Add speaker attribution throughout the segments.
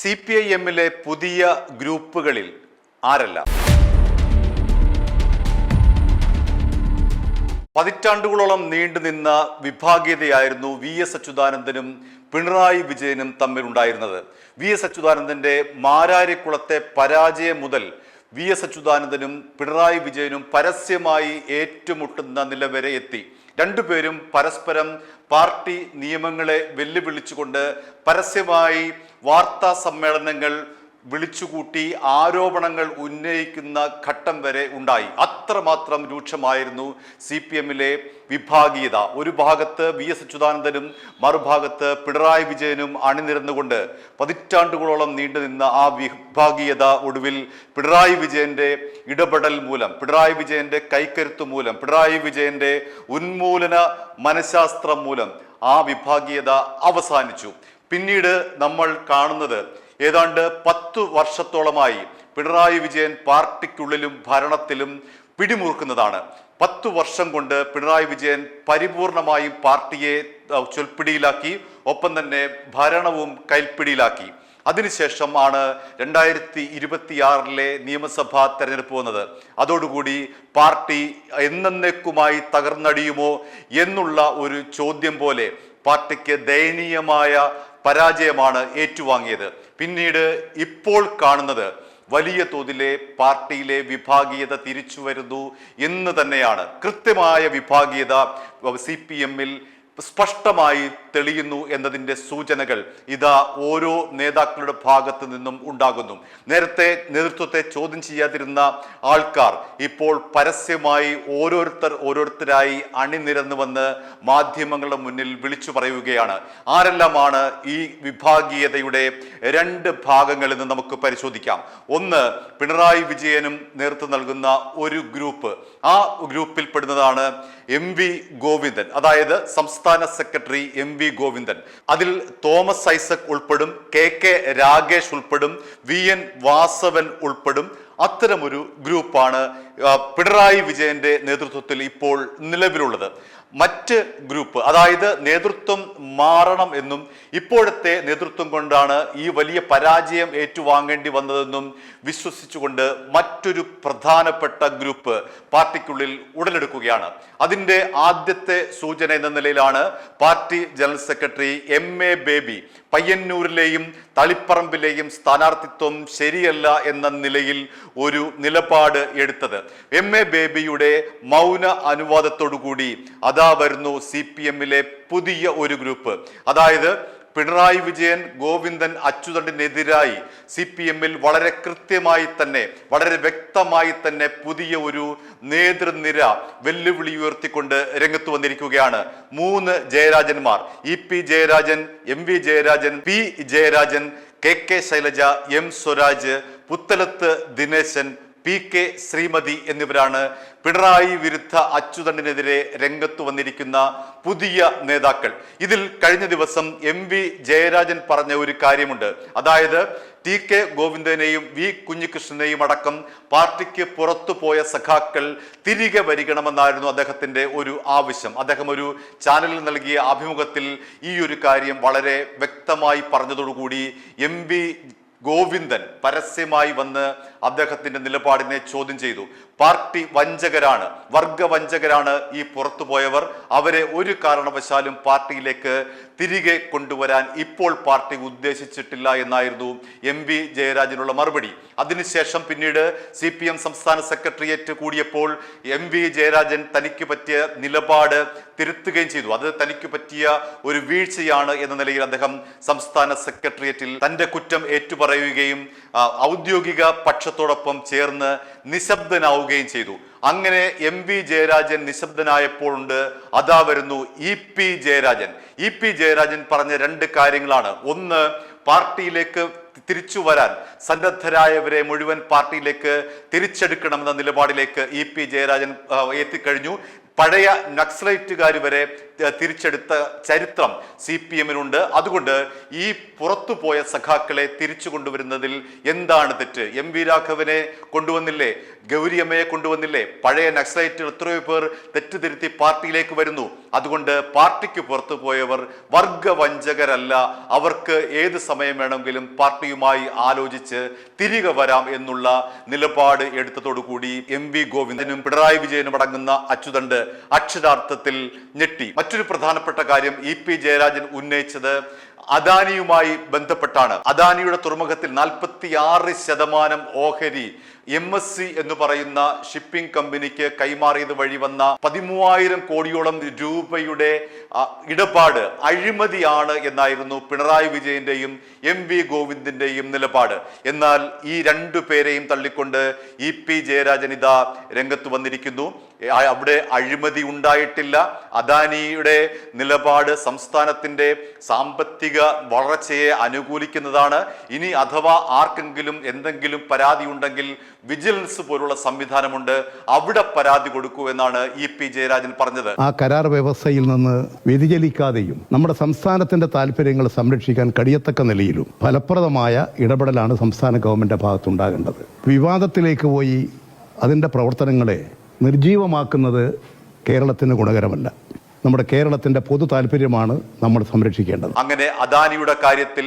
Speaker 1: CPIMലെ പുതിയ ഗ്രൂപ്പുകളിൽ ആരെല്ലാം? പതിറ്റാണ്ടുകളോളം നീണ്ടുനിന്ന വിഭാഗീയതയായിരുന്നു VS അച്യുതാനന്ദനും പിണറായി വിജയനും തമ്മിലുണ്ടായിരുന്നത്. VS അച്യുതാനന്ദന്റെ മാരാരിക്കുളത്തെ പരാജയം മുതൽ VS അച്യുതാനന്ദനും പിണറായി വിജയനും പരസ്യമായി ഏറ്റുമുട്ടുന്ന നില വരെ എത്തി. രണ്ടുപേരും പരസ്പരം പാർട്ടി നിയമങ്ങളെ വെല്ലുവിളിച്ചുകൊണ്ട് പരസ്യമായി വാർത്താ സമ്മേളനങ്ങൾ വിളിച്ചുകൂട്ടി ആരോപണങ്ങൾ ഉന്നയിക്കുന്ന ഘട്ടം വരെ ഉണ്ടായി. അത്രമാത്രം രൂക്ഷമായിരുന്നു CPMലെ വിഭാഗീയത. ഒരു ഭാഗത്ത് VS അച്യുതാനന്ദനും മറുഭാഗത്ത് പിണറായി വിജയനും അണിനിരന്നുകൊണ്ട് പതിറ്റാണ്ടുകളോളം നീണ്ടുനിന്ന ആ വിഭാഗീയത ഒടുവിൽ പിണറായി വിജയന്റെ ഇടപെടൽ മൂലം, പിണറായി വിജയന്റെ കൈക്കരുത്ത് മൂലം, പിണറായി വിജയന്റെ ഉന്മൂലന മനഃശാസ്ത്രം മൂലം ആ വിഭാഗീയത അവസാനിച്ചു. പിന്നീട് നമ്മൾ കാണുന്നത് ഏതാണ്ട് 10 വർഷത്തോളമായി പിണറായി വിജയൻ പാർട്ടിക്കുള്ളിലും ഭരണത്തിലും പിടിമുറുക്കുന്നതാണ്. 10 വർഷം കൊണ്ട് പിണറായി വിജയൻ പരിപൂർണമായും പാർട്ടിയെ ചൊൽപ്പിടിയിലാക്കി, ഒപ്പം തന്നെ ഭരണവും കൈപ്പിടിയിലാക്കി. അതിനുശേഷം ആണ് 2026 നിയമസഭാ തെരഞ്ഞെടുപ്പ് വന്നത്. അതോടുകൂടി പാർട്ടി എന്നേക്കുമായി തകർന്നടിയുമോ എന്നുള്ള ഒരു ചോദ്യം പോലെ പാർട്ടിക്ക് ദയനീയമായ പരാജയമാണ് ഏറ്റുവാങ്ങിയത്. പിന്നീട് ഇപ്പോൾ കാണുന്നത് വലിയ തോതിലെ പാർട്ടിയിലെ വിഭാഗീയത തിരിച്ചു വരുന്നു എന്ന് തന്നെയാണ്. കൃത്യമായ വിഭാഗീയത CPMൽ സ്പഷ്ടമായി തെളിയുന്നു എന്നതിൻ്റെ സൂചനകൾ ഇതാ ഓരോ നേതാക്കളുടെ ഭാഗത്തു നിന്നും ഉണ്ടാകുന്നു. നേരത്തെ നേതൃത്വത്തെ ചോദ്യം ചെയ്യാതിരുന്ന ആൾക്കാർ ഇപ്പോൾ പരസ്യമായി ഓരോരുത്തരായി അണിനിരന്നു വന്ന് മാധ്യമങ്ങളുടെ മുന്നിൽ വിളിച്ചു പറയുകയാണ്. ആരെല്ലാമാണ് ഈ വിഭാഗീയതയുടെ 2 ഭാഗങ്ങളിൽ നിന്ന് നമുക്ക് പരിശോധിക്കാം. ഒന്ന്, പിണറായി വിജയനും നേതൃത്വം നൽകുന്ന ഒരു ഗ്രൂപ്പ്. ആ ഗ്രൂപ്പിൽ പെടുന്നതാണ് MV ഗോവിന്ദൻ, അതായത് സംസ്ഥാന സെക്രട്ടറി MV ഗോവിന്ദൻ. അതിൽ തോമസ് ഐസക് ഉൾപ്പെടും, KK രാഗേഷ് ഉൾപ്പെടും, VN വാസവൻ ഉൾപ്പെടും. അത്തരമൊരു ഗ്രൂപ്പാണ് പിണറായി വിജയന്റെ നേതൃത്വത്തിൽ ഇപ്പോൾ നിലവിലുള്ളത്. മറ്റ് ഗ്രൂപ്പ്, അതായത് നേതൃത്വം മാറണം എന്നും ഇപ്പോഴത്തെ നേതൃത്വം കൊണ്ടാണ് ഈ വലിയ പരാജയം ഏറ്റുവാങ്ങേണ്ടി വന്നതെന്നും വിശ്വസിച്ചുകൊണ്ട് മറ്റൊരു പ്രധാനപ്പെട്ട ഗ്രൂപ്പ് പാർട്ടിക്കുള്ളിൽ ഉടലെടുക്കുകയാണ്. അതിൻ്റെ ആദ്യത്തെ സൂചന എന്ന നിലയിലാണ് party general secretary MA Baby പയ്യന്നൂരിലെയും തളിപ്പറമ്പിലെയും സ്ഥാനാർത്ഥിത്വം ശരിയല്ല എന്ന നിലയിൽ ഒരു നിലപാട് എടുത്തത്. MA ബേബിയുടെ മൗന അനുവാദത്തോടുകൂടി അതാ വരുന്നു CPMലെ പുതിയ ഒരു ഗ്രൂപ്പ്. അതായത് പിണറായി വിജയൻ ഗോവിന്ദൻ അച്യുതണ്ടിനെതിരായി CPMൽ വളരെ കൃത്യമായി തന്നെ, വളരെ വ്യക്തമായി തന്നെ പുതിയ ഒരു നേതൃനിര വെല്ലുവിളി ഉയർത്തിക്കൊണ്ട് രംഗത്ത് വന്നിരിക്കുകയാണ്. 3 ജയരാജന്മാർ, EP Jayarajan, MV Jayarajan, P Jayarajan, KK Shailaja, M Swaraj, Puthalath Dineshan, PK Shrimati എന്നിവരാണ് പിണറായി വിരുദ്ധ അച്യുതണ്ടിനെതിരെ രംഗത്ത് വന്നിരിക്കുന്ന പുതിയ നേതാക്കൾ. ഇതിൽ കഴിഞ്ഞ ദിവസം MV ജയരാജൻ പറഞ്ഞ ഒരു കാര്യമുണ്ട്. അതായത് TK ഗോവിന്ദനെയും V കുഞ്ഞികൃഷ്ണനെയും അടക്കം പാർട്ടിക്ക് പുറത്തു പോയ സഖാക്കൾ തിരികെ വരികണമെന്നായിരുന്നു അദ്ദേഹത്തിന്റെ ഒരു ആവശ്യം. അദ്ദേഹം ഒരു ചാനലിൽ നൽകിയ അഭിമുഖത്തിൽ ഈ ഒരു കാര്യം വളരെ വ്യക്തമായി പറഞ്ഞതോടുകൂടി MV ഗോവിന്ദൻ പരസ്യമായി വന്ന് അദ്ദേഹത്തിന്റെ നിലപാടിനെ ചോദ്യം ചെയ്തു. പാർട്ടി വഞ്ചകരാണ്, വർഗവഞ്ചകരാണ് ഈ പുറത്തുപോയവർ. അവരെ ഒരു കാരണവശാലും പാർട്ടിയിലേക്ക് തിരികെ കൊണ്ടുവരാൻ ഇപ്പോൾ പാർട്ടി ഉദ്ദേശിച്ചിട്ടില്ല എന്നായിരുന്നു MV ജയരാജനുള്ള മറുപടി. അതിനുശേഷം പിന്നീട് CPM സംസ്ഥാന സെക്രട്ടേറിയറ്റ് കൂടിയപ്പോൾ MV ജയരാജൻ തനിക്ക് പറ്റിയ നിലപാട് തിരുത്തുകയും ചെയ്തു. അത് തനിക്ക് പറ്റിയ ഒരു വീഴ്ചയാണ് എന്ന നിലയിൽ അദ്ദേഹം സംസ്ഥാന സെക്രട്ടേറിയറ്റിൽ തന്റെ കുറ്റം ഏറ്റുപറയുകയും ഔദ്യോഗിക പക്ഷത്തോടൊപ്പം ചേർന്ന് നിശബ്ദനാവുകയും ചെയ്തു. അങ്ങനെ MV ജയരാജൻ നിശബ്ദനായപ്പോഴുണ്ട് അതാ വരുന്നു EP ജയരാജൻ. EP ജയരാജൻ പറഞ്ഞ 2 കാര്യങ്ങളാണ്. ഒന്ന്, പാർട്ടിയിലേക്ക് തിരിച്ചു വരാൻ സന്നദ്ധരായവരെ മുഴുവൻ പാർട്ടിയിലേക്ക് തിരിച്ചെടുക്കണമെന്ന നിലപാടിലേക്ക് EP ജയരാജൻ എത്തിക്കഴിഞ്ഞു. പഴയ നക്സലൈറ്റുകാർ വരെ തിരിച്ചെടുത്ത ചരിത്രം CPM-നുണ്ട്. അതുകൊണ്ട് ഈ പുറത്തുപോയ സഖാക്കളെ തിരിച്ചു കൊണ്ടുവരുന്നതിൽ എന്താണ് തെറ്റ്? MV രാഘവനെ കൊണ്ടുവന്നില്ലേ? ഗൗരിയമ്മയെ കൊണ്ടുവന്നില്ലേ? പഴയ നക്സലൈറ്റുകൾ എത്രയോ പേർ തെറ്റുതിരുത്തി പാർട്ടിയിലേക്ക് വരുന്നു. അതുകൊണ്ട് പാർട്ടിക്ക് പുറത്തു പോയവർ വർഗവഞ്ചകരല്ല. അവർക്ക് ഏത് സമയം വേണമെങ്കിലും പാർട്ടിയുമായി ആലോചിച്ച് തിരികെ വരാം എന്നുള്ള നിലപാട് എടുത്തതോടുകൂടി MV ഗോവിന്ദനും പിണറായി വിജയനും അടങ്ങുന്ന അച്യുതണ്ട് അക്ഷരാർത്ഥത്തിൽ ഞെട്ടി. മറ്റൊരു പ്രധാനപ്പെട്ട കാര്യം EP ജയരാജൻ ഉന്നയിച്ചത് അദാനിയുമായി ബന്ധപ്പെട്ടാണ്. അദാനിയുടെ തുറമുഖത്തിൽ 46% ഓഹരി MSC എന്ന് പറയുന്ന ഷിപ്പിംഗ് കമ്പനിക്ക് കൈമാറിയത് വഴി വന്ന 13,000 കോടിയോളം രൂപയുടെ ഇടപാട് അഴിമതിയാണ് എന്നായിരുന്നു പിണറായി വിജയന്റെയും MV ഗോവിന്ദന്റെയും നിലപാട്. എന്നാൽ ഈ രണ്ടു പേരെയും തള്ളിക്കൊണ്ട് EP ജയരാജൻ ഇതാ രംഗത്ത് വന്നിരിക്കുന്നു. അവിടെ അഴിമതി ഉണ്ടായിട്ടില്ല. അദാനിയുടെ നിലപാട് സംസ്ഥാനത്തിന്റെ സാമ്പത്തിക വളർച്ചയെ അനുകൂലിക്കുന്നതാണ്. ഇനി അഥവാ ആർക്കെങ്കിലും എന്തെങ്കിലും പരാതി ഉണ്ടെങ്കിൽ വിജിലൻസ് പോലുള്ള സംവിധാനമുണ്ട്, അവിടെ പരാതി കൊടുക്കൂ എന്നാണ് EP ജയരാജൻ പറഞ്ഞത്.
Speaker 2: ആ കരാർ വ്യവസ്ഥയിൽ നിന്ന് വ്യതിചലിക്കാതെയും നമ്മുടെ സംസ്ഥാനത്തിന്റെ താല്പര്യങ്ങൾ സംരക്ഷിക്കാൻ കഴിയത്തക്ക നിലയിലും ഫലപ്രദമായ ഇടപെടലാണ് സംസ്ഥാന ഗവൺമെന്റ് ഭാഗത്തുണ്ടാകേണ്ടത്. വിവാദത്തിലേക്ക് പോയി അതിന്റെ പ്രവർത്തനങ്ങളെ നിർജീവമാക്കുന്നത് കേരളത്തിന് ഗുണകരമല്ല. നമ്മുടെ കേരളത്തിന്റെ പൊതു താല്പര്യമാണ് നമ്മൾ സംരക്ഷിക്കേണ്ടത്.
Speaker 1: അങ്ങനെ അദാനിയുടെ കാര്യത്തിൽ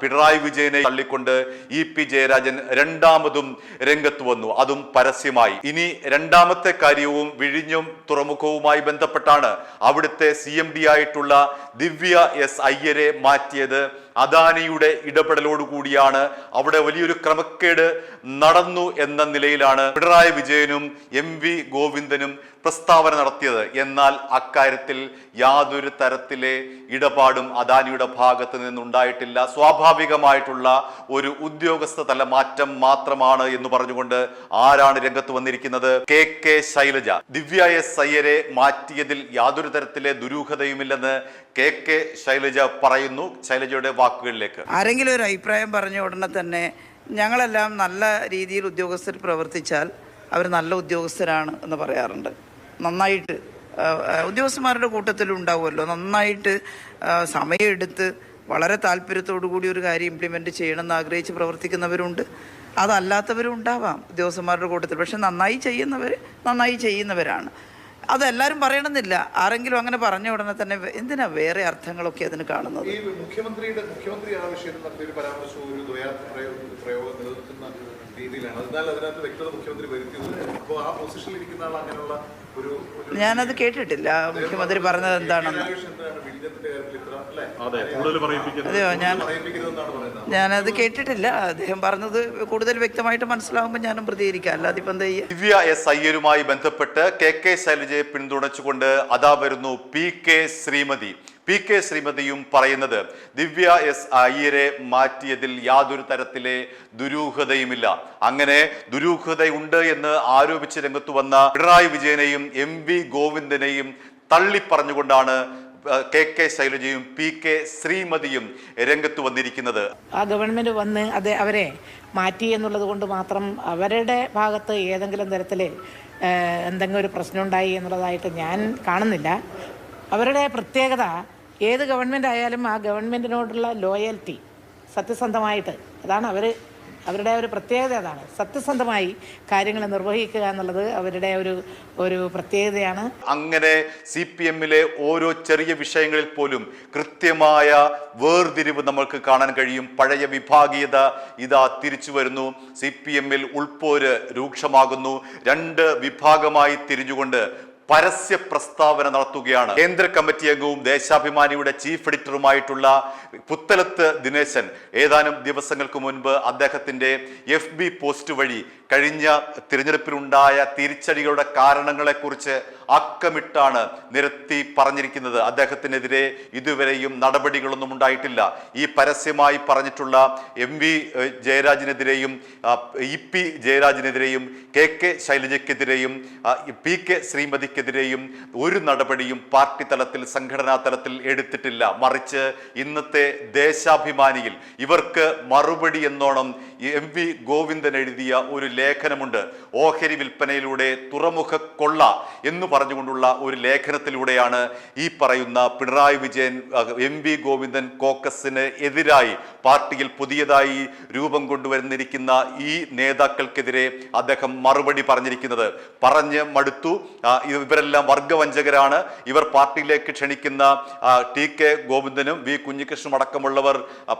Speaker 1: പിണറായി വിജയനെ തള്ളിക്കൊണ്ട് EP ജയരാജൻ രണ്ടാമതും രംഗത്ത് വന്നു, അതും പരസ്യമായി. ഇനി രണ്ടാമത്തെ കാര്യവും വിഴിഞ്ഞം തുറമുഖവുമായി ബന്ധപ്പെട്ടാണ്. അവിടുത്തെ CMD ആയിട്ടുള്ള ദിവ്യ S അയ്യരെ മാറ്റിയത് അദാനിയുടെ ഇടപെടലോടുകൂടിയാണ്. അവിടെ വലിയൊരു ക്രമക്കേട് നടന്നു എന്ന നിലയിലാണ് പിണറായി വിജയനും MV ഗോവിന്ദനും പ്രസ്താവന നടത്തിയത്. എന്നാൽ അക്കാര്യത്തിൽ യാതൊരു തരത്തിലെ ഇടപാടും അദാനിയുടെ ഭാഗത്ത് നിന്നുണ്ടായിട്ടില്ല. സ്വാഭാവികമായിട്ടുള്ള ഒരു ഉദ്യോഗസ്ഥ തല മാറ്റം മാത്രമാണ് എന്ന് പറഞ്ഞുകൊണ്ട് ആരാണ് രംഗത്ത് വന്നിരിക്കുന്നത്? KK ശൈലജ. ദിവ്യ S അയ്യരെ മാറ്റിയതിൽ യാതൊരു തരത്തിലെ ദുരൂഹതയുമില്ലെന്ന് KK ശൈലജ പറയുന്നു. ശൈലജയുടെ വാക്കുകളിലേക്ക്.
Speaker 3: ആരെങ്കിലും ഒരു അഭിപ്രായം പറഞ്ഞ ഉടനെ തന്നെ ഞങ്ങളെല്ലാം നല്ല രീതിയിൽ ഉദ്യോഗസ്ഥർ പ്രവർത്തിച്ചാൽ അവർ നല്ല ഉദ്യോഗസ്ഥരാണ് എന്ന് പറയാറുണ്ട്. നന്നായിട്ട് ഉദ്യോഗസ്ഥന്മാരുടെ കൂട്ടത്തിലും ഉണ്ടാവുമല്ലോ, നന്നായിട്ട് സമയമെടുത്ത് വളരെ താല്പര്യത്തോടു കൂടി ഒരു കാര്യം ഇംപ്ലിമെൻറ്റ് ചെയ്യണമെന്ന് ആഗ്രഹിച്ച് പ്രവർത്തിക്കുന്നവരുണ്ട്, അതല്ലാത്തവരും ഉണ്ടാവാം ഉദ്യോഗസ്ഥന്മാരുടെ കൂട്ടത്തിൽ. പക്ഷെ നന്നായി ചെയ്യുന്നവരാണ്. അതെല്ലാവരും പറയണമെന്നില്ല. ആരെങ്കിലും അങ്ങനെ പറഞ്ഞ ഉടനെ തന്നെ എന്തിനാ വേറെ അർത്ഥങ്ങളൊക്കെ അതിന് കാണുന്നത്?
Speaker 4: മുഖ്യമന്ത്രി ആ വിഷയത്തിൽ നടത്തിയൊരു പരാമർശം ഒരു പ്രയോഗം നിലനിൽക്കുന്ന രീതിയിലാണ്. അതിനാൽ അതിനകത്ത് വ്യക്തത മുഖ്യമന്ത്രി വരുത്തിയത്. അപ്പോൾ ആ പൊസിഷനിൽ ഇരിക്കുന്ന ആൾ അങ്ങനെയുള്ള ഒരു
Speaker 3: ഞാനത് കേട്ടിട്ടില്ല മുഖ്യമന്ത്രി പറഞ്ഞത് എന്താണെന്ന്. അതെയോ, ഞാനത് കേട്ടിട്ടില്ല. അദ്ദേഹം പറഞ്ഞത് കൂടുതൽ വ്യക്തമായിട്ട് മനസ്സിലാവുമ്പോൾ ഞാനും പ്രതികരിക്കാം, അല്ലാതെ ഇപ്പം എന്താ ചെയ്യുക?
Speaker 1: ദിവ്യ S അയ്യരുമായി ബന്ധപ്പെട്ട് KK ശൈലജയെ പിന്തുണച്ചുകൊണ്ട് അതാ വരുന്നു PK ശ്രീമതിയും പറയുന്നത് ദിവ്യ S അയ്യരെ മാറ്റിയതിൽ യാതൊരു തരത്തിലെ ദുരൂഹതയുമില്ല. അങ്ങനെ ദുരൂഹതയുണ്ട് എന്ന് ആരോപിച്ച് രംഗത്ത് വന്ന പിണറായി വിജയനെയും MV ഗോവിന്ദനെയും തള്ളിപ്പറഞ്ഞുകൊണ്ടാണ് KK ശൈലജയും PK ശ്രീമതിയും രംഗത്ത് വന്നിരിക്കുന്നത്.
Speaker 5: ആ ഗവൺമെന്റ് വന്ന് അവരെ മാറ്റി എന്നുള്ളത് കൊണ്ട് മാത്രം അവരുടെ ഭാഗത്ത് ഏതെങ്കിലും തരത്തിൽ എന്തെങ്കിലും ഒരു പ്രശ്നം ഉണ്ടായി എന്നുള്ളതായിട്ട് ഞാൻ കാണുന്നില്ല. അവരുടെ പ്രത്യേകത ഏത് ഗവൺമെൻറ് ആയാലും ആ ഗവൺമെൻറ്റിനോടുള്ള ലോയൽറ്റി സത്യസന്ധമായിട്ട്, അതാണ് അവരുടെ ഒരു പ്രത്യേകത. അതാണ് സത്യസന്ധമായി കാര്യങ്ങൾ നിർവഹിക്കുക എന്നുള്ളത് അവരുടെ ഒരു പ്രത്യേകതയാണ്.
Speaker 1: അങ്ങനെ CPM-ലെ ഓരോ ചെറിയ വിഷയങ്ങളിൽ പോലും കൃത്യമായ വേർതിരിവ് നമ്മൾക്ക് കാണാൻ കഴിയും. പഴയ വിഭാഗീയത ഇതാ തിരിച്ചു വരുന്നു. CPM-ൽ ഉൾപ്പോര് രൂക്ഷമാകുന്നു. രണ്ട് വിഭാഗമായി തിരിഞ്ഞുകൊണ്ട് പരസ്യ പ്രസ്താവന നടത്തുകയാണ് കേന്ദ്ര കമ്മിറ്റി അംഗവും ദേശാഭിമാനിയുടെ ചീഫ് എഡിറ്ററുമായിട്ടുള്ള പുത്തലത്ത് ദിനേശൻ. ഏതാനും ദിവസങ്ങൾക്ക് മുൻപ് അദ്ദേഹത്തിന്റെ FB പോസ്റ്റ് വഴി കഴിഞ്ഞ തിരഞ്ഞെടുപ്പിലുണ്ടായ തിരിച്ചടികളുടെ കാരണങ്ങളെക്കുറിച്ച് അക്കമിട്ടാണ് നിരത്തി പറഞ്ഞിരിക്കുന്നത്. അദ്ദേഹത്തിനെതിരെ ഇതുവരെയും നടപടികളൊന്നും ഉണ്ടായിട്ടില്ല. ഈ പരസ്യമായി പറഞ്ഞിട്ടുള്ള MV ജയരാജനെതിരെയും EP ജയരാജനെതിരെയും KK ശൈലജയ്ക്കെതിരെയും PK ശ്രീമതിക്കെതിരെയും ഒരു നടപടിയും പാർട്ടി തലത്തിൽ സംഘടനാ തലത്തിൽ എടുത്തിട്ടില്ല. മറിച്ച് ഇന്നത്തെ ദേശാഭിമാനിയിൽ ഇവർക്ക് മറുപടി എന്നോണം MV ഗോവിന്ദൻ എഴുതിയ ഒരു ലേഖനമുണ്ട്. ഓഹരി വിൽപ്പനയിലൂടെ തുറമുഖ കൊള്ള എന്ന് പറഞ്ഞുകൊണ്ടുള്ള ഒരു ലേഖനത്തിലൂടെയാണ് ഈ പറയുന്ന പിണറായി വിജയൻ MV ഗോവിന്ദൻ കോക്കസിന് എതിരായി പാർട്ടിയിൽ പുതിയതായി രൂപം കൊണ്ടുവരുന്നിരിക്കുന്ന ഈ നേതാക്കൾക്കെതിരെ അദ്ദേഹം മറുപടി പറഞ്ഞിരിക്കുന്നത്. പറഞ്ഞ് മടുത്തു, ഇവരെല്ലാം വർഗവഞ്ചകരാണ്, ഇവർ പാർട്ടിയിലേക്ക് ക്ഷണിക്കുന്ന TK ഗോവിന്ദനും V കുഞ്ഞികൃഷ്ണനും അടക്കമുള്ളവർ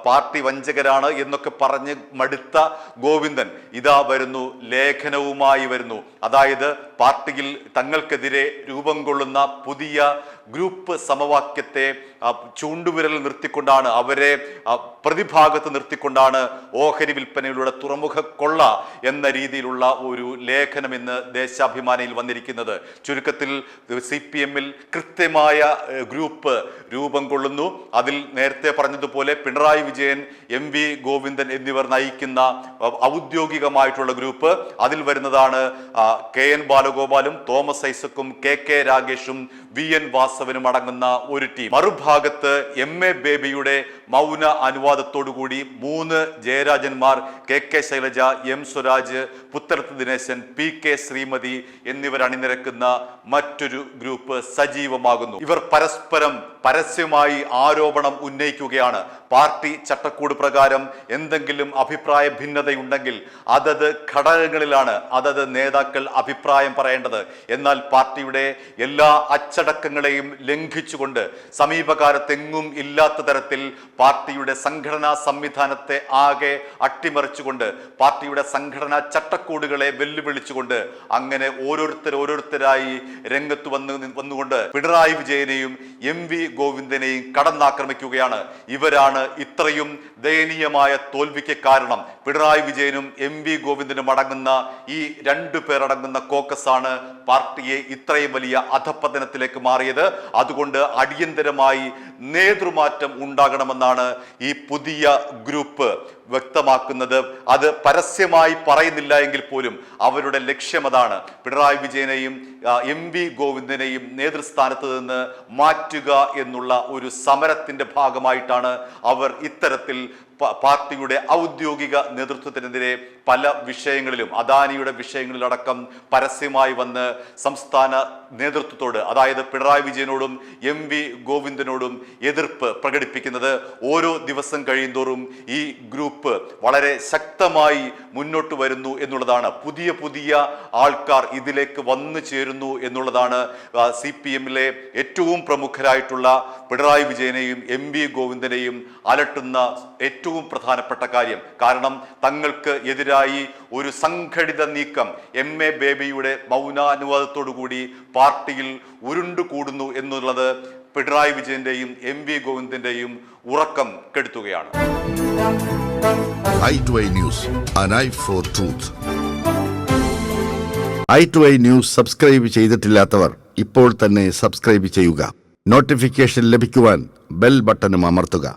Speaker 1: പാർട്ടി വഞ്ചകരാണ് എന്നൊക്കെ പറഞ്ഞ് മടുത്ത ഗോവിന്ദൻ ഇതാ വരുന്നു, ലേഖനവുമായി വരുന്നു. അതായത് പാർട്ടിയിൽ തങ്ങൾക്കെതിരെ രൂപം കൊള്ളുന്ന പുതിയ ഗ്രൂപ്പ് സമവാക്യത്തെ ചൂണ്ടുവിരൽ നിർത്തിക്കൊണ്ടാണ്, അവരെ പ്രതിഭാഗത്ത് നിർത്തിക്കൊണ്ടാണ് ഓഹരി വിൽപ്പനയിലൂടെ തുറമുഖ കൊള്ള എന്ന രീതിയിലുള്ള ഒരു ലേഖനം ഇന്ന് ദേശാഭിമാനിയിൽ വന്നിരിക്കുന്നത്. ചുരുക്കത്തിൽ CPM-ൽ കൃത്യമായ ഗ്രൂപ്പ് രൂപം കൊള്ളുന്നു. അതിൽ നേരത്തെ പറഞ്ഞതുപോലെ പിണറായി വിജയൻ, MV ഗോവിന്ദൻ എന്നിവർ നയിക്കുന്ന ഔദ്യോഗികമായിട്ടുള്ള ഗ്രൂപ്പ്, അതിൽ വരുന്നതാണ് KN ബാലഗോപാലും തോമസ് ഐസക്കും KK രാഗേഷും VN വാസവനും അടങ്ങുന്ന ഒരു ടീം. മറുഭാഗത്ത് MA ബേബിയുടെ മൗന അനുവാദത്തോടുകൂടി 3 ജയരാജന്മാർ, KK Shailaja, M Swaraj, Puthalath Dineshan, PK Shrimati എന്നിവർ അണിനിരക്കുന്ന മറ്റൊരു ഗ്രൂപ്പ് സജീവമാകുന്നു. ഇവർ പരസ്പരം പരസ്യമായി ആരോപണം ഉന്നയിക്കുകയാണ്. പാർട്ടി ചട്ടക്കൂട് പ്രകാരം എന്തെങ്കിലും അഭിപ്രായ ഭിന്നതയുണ്ടെങ്കിൽ അതത് ഘടകങ്ങളിലാണ് അതത് നേതാക്കൾ അഭിപ്രായം പറയേണ്ടത്. എന്നാൽ പാർട്ടിയുടെ എല്ലാ അച്ചടക്കങ്ങളെയും ലംഘിച്ചുകൊണ്ട് സമീപകാലത്തെങ്ങും ഇല്ലാത്ത തരത്തിൽ പാർട്ടിയുടെ സംഘടനാ സംവിധാനത്തെ ആകെ അട്ടിമറിച്ചുകൊണ്ട് പാർട്ടിയുടെ സംഘടനാ ചട്ടക്കൂടുകളെ വെല്ലുവിളിച്ചുകൊണ്ട് അങ്ങനെ ഓരോരുത്തരായി രംഗത്ത് വന്നുകൊണ്ട് പിണറായി വിജയനെയും MV ഗോവിന്ദനെയും കടന്നാക്രമിക്കുകയാണ്. ഇവരാണ് ഇത്രയും ദയനീയമായ തോൽവിക്ക് കാരണം. പിണറായി വിജയനും MV ഗോവിന്ദനും അടങ്ങുന്ന ഈ 2 പേരടങ്ങുന്ന കോക്കസാണ് പാർട്ടിയെ ഇത്രയും വലിയ അധപ്പതനത്തിലേക്ക് മാറിയത്. അതുകൊണ്ട് അടിയന്തരമായി നേതൃമാറ്റം ഉണ്ടാകണമെന്നാണ് ഈ പുതിയ ഗ്രൂപ്പ് വ്യക്തമാക്കുന്നത്. അത് പരസ്യമായി പറയുന്നില്ല എങ്കിൽ പോലും അവരുടെ ലക്ഷ്യം അതാണ്. പിണറായി വിജയനെയും MV ഗോവിന്ദനെയും നേതൃസ്ഥാനത്ത് നിന്ന് മാറ്റുക എന്നുള്ള ഒരു സമരത്തിന്റെ ഭാഗമായിട്ടാണ് അവർ ഇത്തരത്തിൽ പാർട്ടിയുടെ ഔദ്യോഗിക നേതൃത്വത്തിനെതിരെ പല വിഷയങ്ങളിലും, അദാനിയുടെ വിഷയങ്ങളിലടക്കം പരസ്യമായി വന്ന് സംസ്ഥാന നേതൃത്വത്തോട്, അതായത് പിണറായി വിജയനോടും MV ഗോവിന്ദനോടും എതിർപ്പ് പ്രകടിപ്പിക്കുന്നത്. ഓരോ ദിവസം കഴിയുന്തോറും ഈ ഗ്രൂപ്പ് വളരെ ശക്തമായി മുന്നോട്ട് വരുന്നു എന്നുള്ളതാണ്. പുതിയ ആൾക്കാർ ഇതിലേക്ക് വന്നു ചേരുന്നു എന്നുള്ളതാണ് CPM-ലെ ഏറ്റവും പ്രമുഖരായിട്ടുള്ള പിണറായി വിജയനെയും MV ഗോവിന്ദനെയും അലട്ടുന്ന ഏറ്റവും പ്രധാനപ്പെട്ട കാര്യം. കാരണം തങ്ങൾക്ക് എതിരായി ഒരു സംഘടിത നീക്കം MA ബേബിയുടെ മൗനാനുവാദത്തോടുകൂടി പാർട്ടിയിൽ ഉരുണ്ടുകൂടുന്നു എന്നുള്ളത് പിണറായി വിജയന്റെയും MV ഗോവിന്ദന്റെയും ഉറക്കം കെടുത്തുകയാണ്.
Speaker 6: i2i News, an eye for truth. i2i News subscribe ചെയ്തിട്ടില്ലാത്തവർ ഇപ്പോൾ തന്നെ സബ്സ്ക്രൈബ് ചെയ്യുക. നോട്ടിഫിക്കേഷൻ ലഭിക്കുവാൻ ബെൽ ബട്ടണും അമർത്തുക.